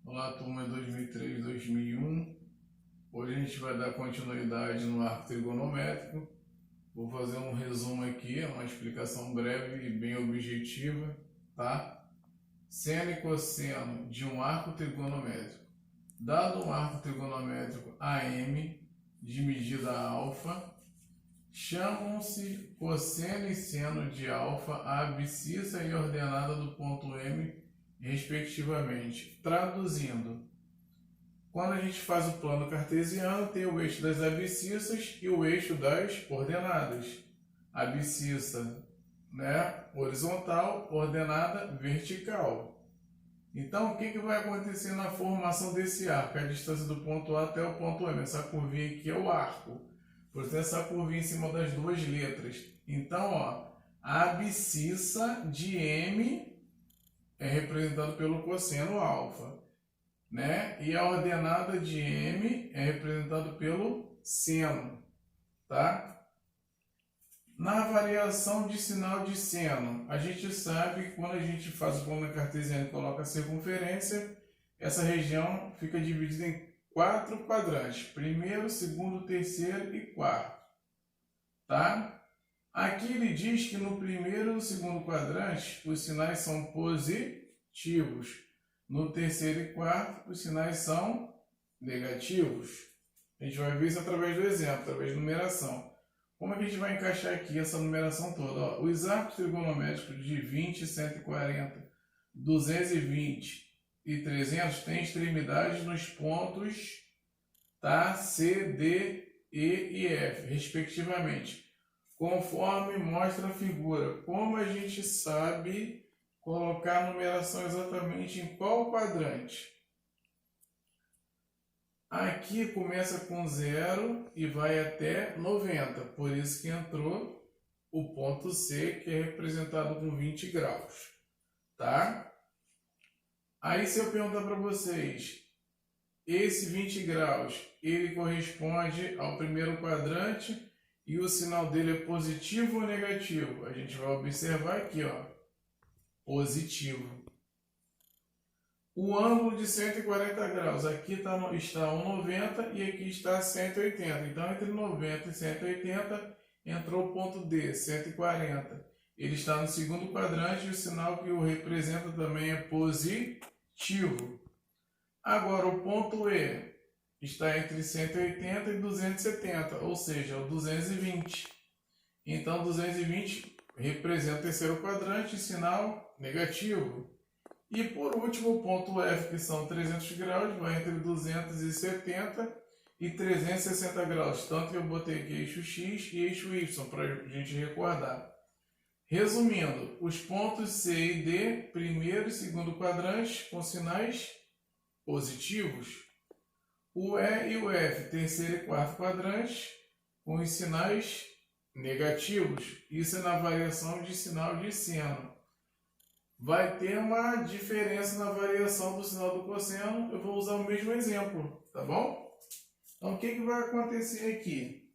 Olá, turma 2003, 2001. Hoje a gente vai dar continuidade no arco trigonométrico. Vou fazer um resumo aqui, uma explicação breve e bem objetiva, tá? Seno e cosseno de um arco trigonométrico. Dado um arco trigonométrico AM de medida alfa, chamam-se cosseno e seno de alfa a abscissa e ordenada do ponto M, respectivamente. Traduzindo, quando a gente faz o plano cartesiano, tem o eixo das abscissas e o eixo das ordenadas. Abscissa, horizontal, ordenada vertical. Então, o que vai acontecer na formação desse arco? A distância do ponto A até o ponto M. Essa curvinha aqui é o arco. Portanto, essa curvinha em cima das duas letras. Então, a abscissa de M é representada pelo cosseno alfa, E a ordenada de M é representada pelo seno, tá? Na variação de sinal de seno, a gente sabe que quando a gente faz o plano cartesiano e coloca a circunferência, essa região fica dividida em 4 quadrantes: primeiro, segundo, terceiro e quarto, tá? Aqui ele diz que no primeiro e no segundo quadrante os sinais são positivos. No terceiro e quarto os sinais são negativos. A gente vai ver isso através do exemplo, através de numeração. Como é que a gente vai encaixar aqui essa numeração toda? Os arcos trigonométricos de 20, 140, 220 e 300 têm extremidades nos pontos, tá? C, D, E e F, respectivamente, conforme mostra a figura. Como a gente sabe colocar a numeração exatamente em qual quadrante? Aqui começa com 0 e vai até 90, por isso que entrou o ponto C, que é representado com 20 graus, tá? Aí se eu perguntar para vocês, esse 20 graus, ele corresponde ao primeiro quadrante e o sinal dele é positivo ou negativo? A gente vai observar aqui, positivo. O ângulo de 140 graus, aqui está 1,90 e aqui está 180. Então, entre 90 e 180, entrou o ponto D, 140. Ele está no segundo quadrante e o sinal que o representa também é positivo. Agora, o ponto E está entre 180 e 270, ou seja, o 220. Então, 220 representa o terceiro quadrante, sinal negativo. E por último, o ponto F, que são 300 graus, vai entre 270 e 360 graus. Tanto que eu botei aqui eixo X e eixo Y, para a gente recordar. Resumindo, os pontos C e D, primeiro e segundo quadrantes, com sinais positivos. O E e o F, terceiro e quarto quadrantes, com os sinais negativos. Isso é na variação de sinal de seno. Vai ter uma diferença na variação do sinal do cosseno. Eu vou usar o mesmo exemplo, tá bom? Então, o que vai acontecer aqui?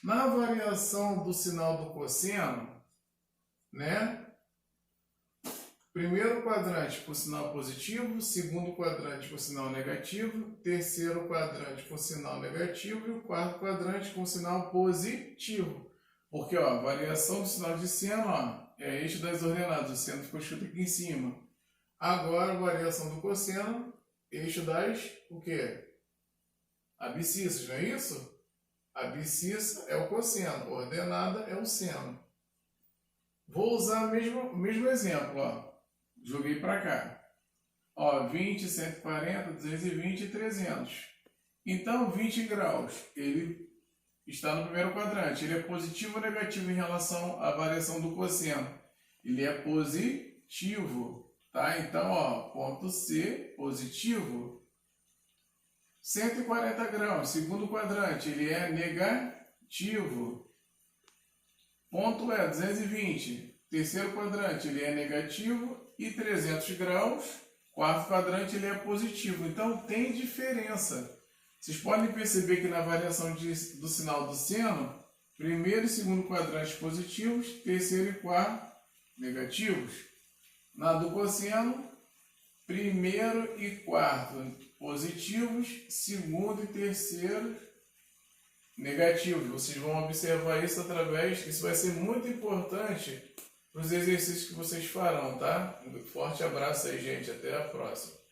Na variação do sinal do cosseno, primeiro quadrante com sinal positivo, segundo quadrante com sinal negativo, terceiro quadrante com sinal negativo e o quarto quadrante com sinal positivo. Porque a variação do sinal de seno é eixo das ordenadas, o seno ficou escrito aqui em cima. Agora a variação do cosseno, eixo das abscissas, não é isso? Abscissa é o cosseno, ordenada é o seno. Vou usar o mesmo exemplo, joguei para cá. 20, 140, 220 e 300. Então, 20 graus, ele está no primeiro quadrante. Ele é positivo ou negativo em relação à variação do cosseno? Ele é positivo, tá? Então, ponto C, positivo. 140 graus, segundo quadrante, ele é negativo. Ponto E, 220, terceiro quadrante, ele é negativo. E 300 graus, quarto quadrante, ele é positivo. Então, tem diferença. Vocês podem perceber que na variação do sinal do seno, primeiro e segundo quadrantes positivos, terceiro e quarto negativos. Na do cosseno, primeiro e quarto positivos, segundo e terceiro negativos. Vocês vão observar isso isso vai ser muito importante para os exercícios que vocês farão, tá? Um forte abraço aí, gente. Até a próxima.